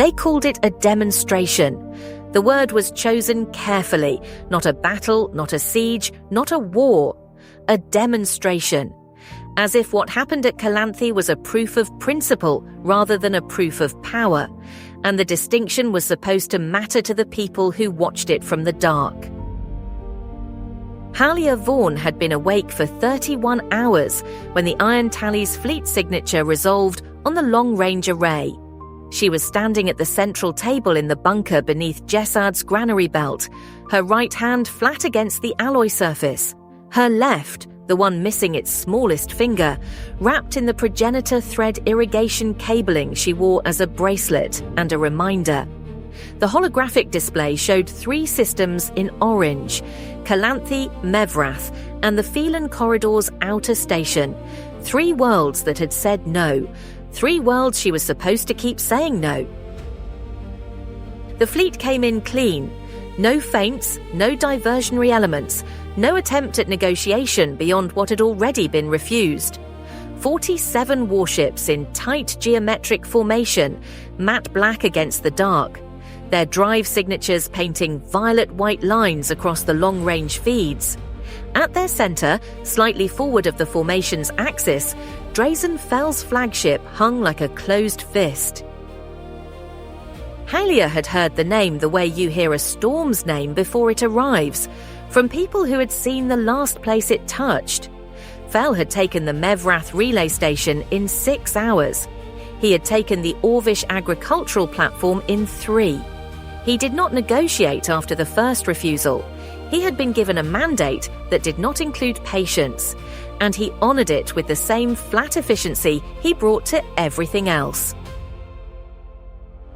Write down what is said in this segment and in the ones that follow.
They called it a demonstration. The word was chosen carefully, not a battle, not a siege, not a war. A demonstration. As if what happened at Callanthe was a proof of principle rather than a proof of power, and the distinction was supposed to matter to the people who watched it from the dark. Halia Vorne had been awake for 31 hours when the Iron Tally's fleet signature resolved on the long-range array. She was standing at the central table in the bunker beneath Jessad's granary belt, her right hand flat against the alloy surface, her left, the one missing its smallest finger, wrapped in the progenitor thread irrigation cabling she wore as a bracelet and a reminder. The holographic display showed 3 systems in orange: Callanthe, Mevrath, and the Phelan Corridor's outer station. 3 worlds that had said no. 3 worlds she was supposed to keep saying no. The fleet came in clean. No feints, no diversionary elements, no attempt at negotiation beyond what had already been refused. 47 warships in tight geometric formation, matte black against the dark, their drive signatures painting violet-white lines across the long-range feeds. At their center, slightly forward of the formation's axis, Drazen Fell's flagship hung like a closed fist. Halia had heard the name the way you hear a storm's name before it arrives, from people who had seen the last place it touched. Fell had taken the Mevrath relay station in 6 hours. He had taken the Orvish agricultural platform in 3. He did not negotiate after the first refusal. He had been given a mandate that did not include patience, and he honored it with the same flat efficiency he brought to everything else.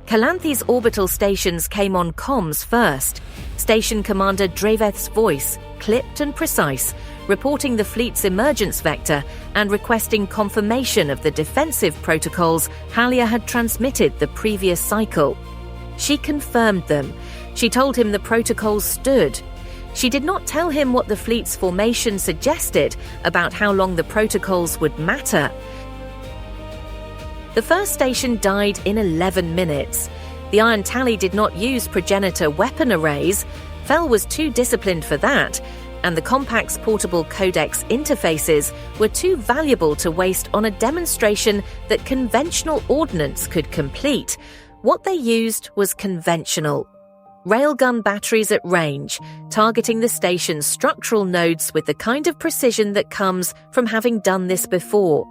Callanthe's orbital stations came on comms first. Station Commander Dreveth's voice, clipped and precise, reporting the fleet's emergence vector and requesting confirmation of the defensive protocols Halia had transmitted the previous cycle. She confirmed them. She told him the protocols stood. She did not tell him what the fleet's formation suggested about how long the protocols would matter. The first station died in 11 minutes. The Iron Tally did not use progenitor weapon arrays. Fell was too disciplined for that, and the Compact's portable codex interfaces were too valuable to waste on a demonstration that conventional ordnance could complete. What they used was conventional. Railgun batteries at range, targeting the station's structural nodes with the kind of precision that comes from having done this before.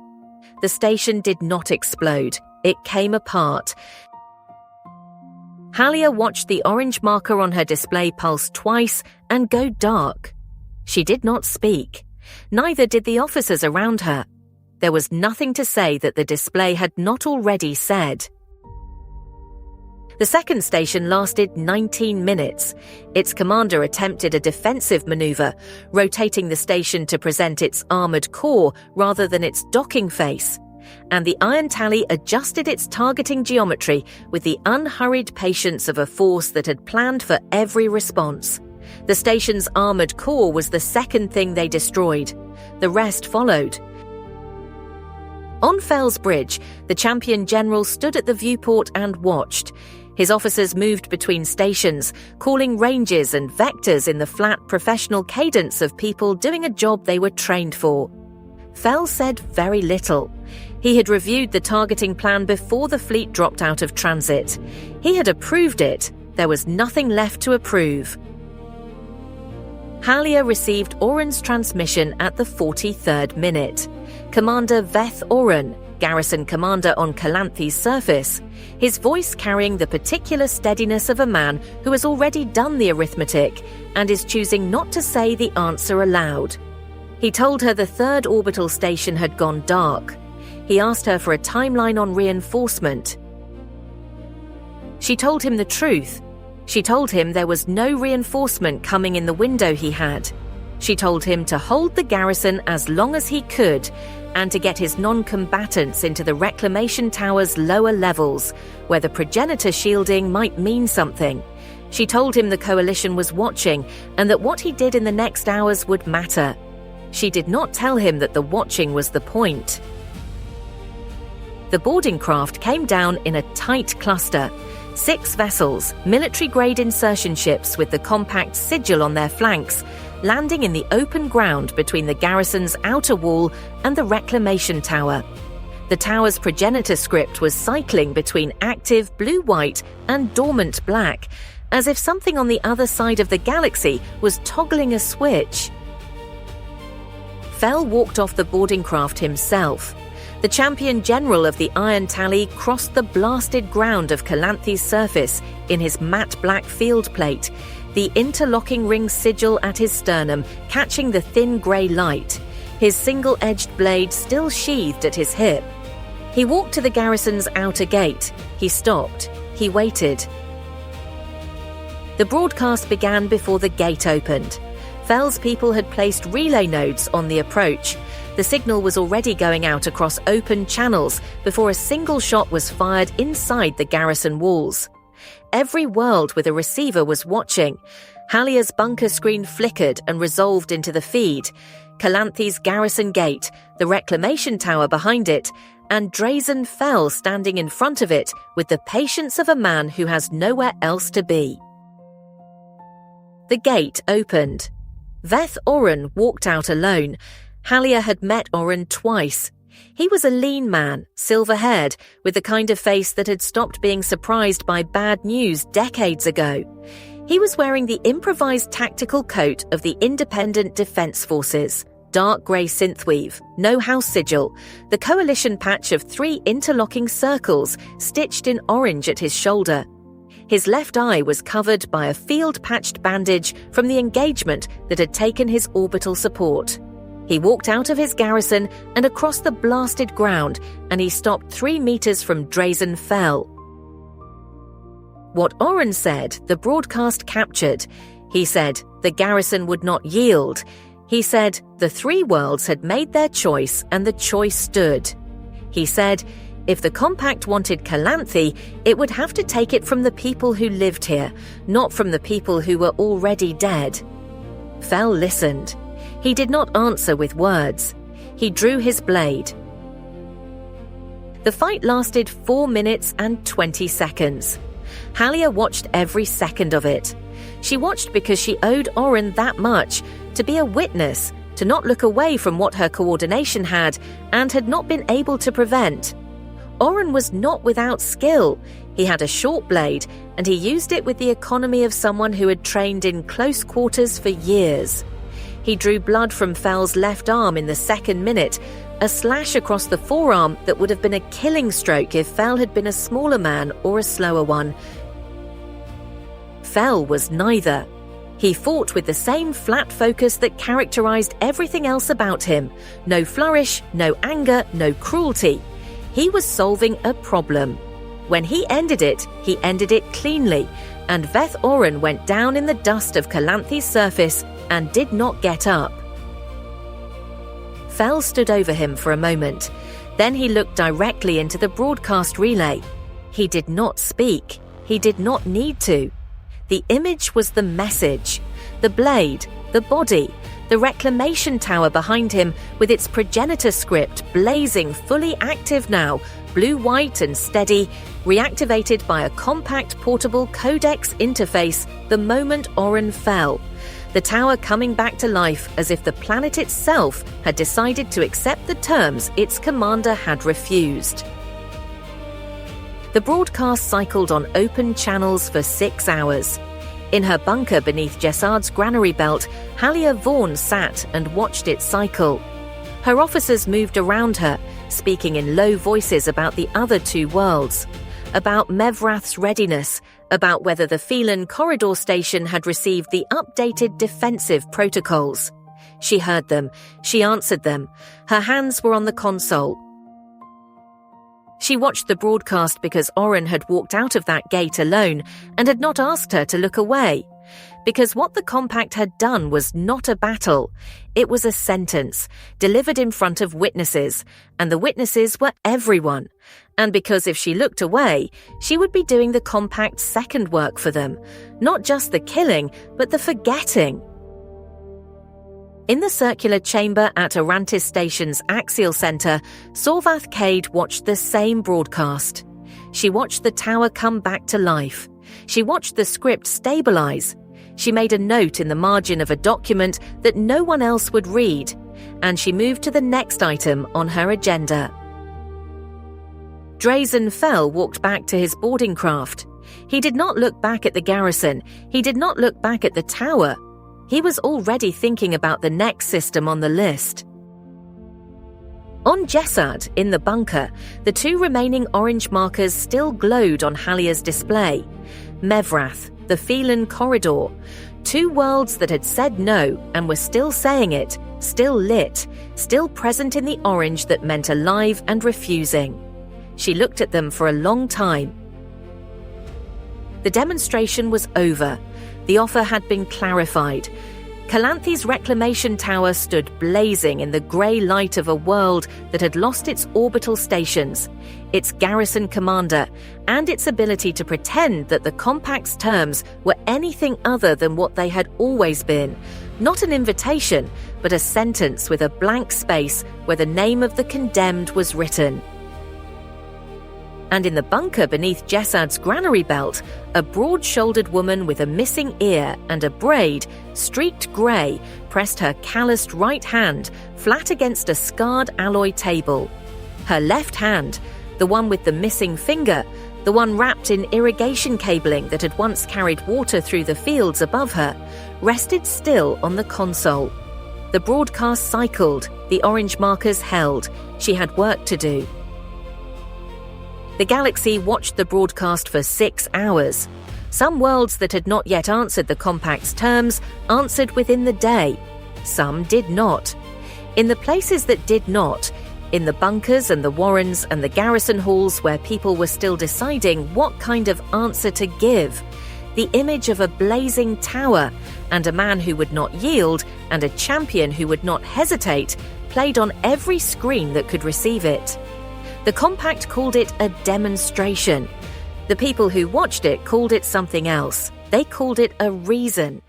The station did not explode. It came apart. Halia watched the orange marker on her display pulse twice and go dark. She did not speak. Neither did the officers around her. There was nothing to say that the display had not already said. The second station lasted 19 minutes. Its commander attempted a defensive maneuver, rotating the station to present its armored core rather than its docking face. And the Iron Tally adjusted its targeting geometry with the unhurried patience of a force that had planned for every response. The station's armored core was the second thing they destroyed. The rest followed. On Fell's Bridge, the champion general stood at the viewport and watched. His officers moved between stations, calling ranges and vectors in the flat professional cadence of people doing a job they were trained for. Fell said very little. He had reviewed the targeting plan before the fleet dropped out of transit. He had approved it. There was nothing left to approve. Halia received Oren's transmission at the 43rd minute. Commander Veth Oren, garrison commander on Callanthe's surface, his voice carrying the particular steadiness of a man who has already done the arithmetic and is choosing not to say the answer aloud. He told her the 3rd orbital station had gone dark. He asked her for a timeline on reinforcement. She told him the truth. She told him there was no reinforcement coming in the window he had. She told him to hold the garrison as long as he could and to get his non-combatants into the reclamation tower's lower levels, where the progenitor shielding might mean something. She told him the coalition was watching and that what he did in the next hours would matter. She did not tell him that the watching was the point. The boarding craft came down in a tight cluster. 6 vessels, military-grade insertion ships with the compact sigil on their flanks, landing in the open ground between the garrison's outer wall and the reclamation tower. The tower's progenitor script was cycling between active blue-white and dormant black, as if something on the other side of the galaxy was toggling a switch. Fell walked off the boarding craft himself. The champion general of the Iron Tally crossed the blasted ground of Callanthe's surface in his matte black field plate, the interlocking ring sigil at his sternum catching the thin grey light, his single-edged blade still sheathed at his hip. He walked to the garrison's outer gate. He stopped. He waited. The broadcast began before the gate opened. Fell's people had placed relay nodes on the approach. The signal was already going out across open channels before a single shot was fired inside the garrison walls. Every world with a receiver was watching. Halia's bunker screen flickered and resolved into the feed. Callanthe's garrison gate, the reclamation tower behind it, and Drazen Fell standing in front of it with the patience of a man who has nowhere else to be. The gate opened. Veth Oren walked out alone. Halia had met Oren twice. He was a lean man, silver-haired, with the kind of face that had stopped being surprised by bad news decades ago. He was wearing the improvised tactical coat of the Independent Defense Forces. Dark grey synthweave, no house sigil, the coalition patch of 3 interlocking circles stitched in orange at his shoulder. His left eye was covered by a field-patched bandage from the engagement that had taken his orbital support. He walked out of his garrison and across the blasted ground, and he stopped 3 meters from Drazen Fell. What Oren said, the broadcast captured. He said the garrison would not yield. He said the 3 worlds had made their choice and the choice stood. He said if the compact wanted Callanthe, it would have to take it from the people who lived here, not from the people who were already dead. Fell listened. He did not answer with words. He drew his blade. The fight lasted 4 minutes and 20 seconds. Halia watched every second of it. She watched because she owed Oren that much, to be a witness, to not look away from what her coordination had and had not been able to prevent. Oren was not without skill. He had a short blade, and he used it with the economy of someone who had trained in close quarters for years. He drew blood from Fell's left arm in the second minute, a slash across the forearm that would have been a killing stroke if Fell had been a smaller man or a slower one. Fell was neither. He fought with the same flat focus that characterized everything else about him. No flourish, no anger, no cruelty. He was solving a problem. When he ended it cleanly, and Veth Oren went down in the dust of Callanthe's surface and did not get up. Fell stood over him for a moment. Then he looked directly into the broadcast relay. He did not speak. He did not need to. The image was the message. The blade, the body, the reclamation tower behind him with its progenitor script blazing, fully active now, blue-white and steady, reactivated by a compact portable codex interface the moment Oren fell. The tower coming back to life as if the planet itself had decided to accept the terms its commander had refused. The broadcast cycled on open channels for 6 hours. In her bunker beneath Jessard's granary belt, Halia Vorne sat and watched it cycle. Her officers moved around her, speaking in low voices about the other 2 worlds, about Mevrath's readiness, about whether the Phelan corridor station had received the updated defensive protocols. She heard them. She answered them. Her hands were on the console. She watched the broadcast because Oren had walked out of that gate alone and had not asked her to look away. Because what the compact had done was not a battle. It was a sentence, delivered in front of witnesses, and the witnesses were everyone. And because if she looked away, she would be doing the compact's second work for them. Not just the killing, but the forgetting. In the circular chamber at Arantis Station's axial center, Sorvath Cade watched the same broadcast. She watched the tower come back to life. She watched the script stabilize. She made a note in the margin of a document that no one else would read, and she moved to the next item on her agenda. Drazen Fell walked back to his boarding craft. He did not look back at the garrison. He did not look back at the tower. He was already thinking about the next system on the list. On Jessad, in the bunker, the two remaining orange markers still glowed on Halia's display. Mevrath, the Phelan Corridor, two worlds that had said no and were still saying it, still lit, still present in the orange that meant alive and refusing. She looked at them for a long time. The demonstration was over. The offer had been clarified. Callanthe's reclamation tower stood blazing in the grey light of a world that had lost its orbital stations, its garrison commander, and its ability to pretend that the compact's terms were anything other than what they had always been, not an invitation, but a sentence with a blank space where the name of the condemned was written. And in the bunker beneath Jessad's granary belt, a broad-shouldered woman with a missing ear and a braid, streaked grey, pressed her calloused right hand flat against a scarred alloy table. Her left hand, the one with the missing finger, the one wrapped in irrigation cabling that had once carried water through the fields above her, rested still on the console. The broadcast cycled, the orange markers held. She had work to do. The galaxy watched the broadcast for 6 hours. Some worlds that had not yet answered the compact's terms answered within the day. Some did not. In the places that did not, in the bunkers and the warrens and the garrison halls where people were still deciding what kind of answer to give, the image of a blazing tower and a man who would not yield and a champion who would not hesitate played on every screen that could receive it. The compact called it a demonstration. The people who watched it called it something else. They called it a reason.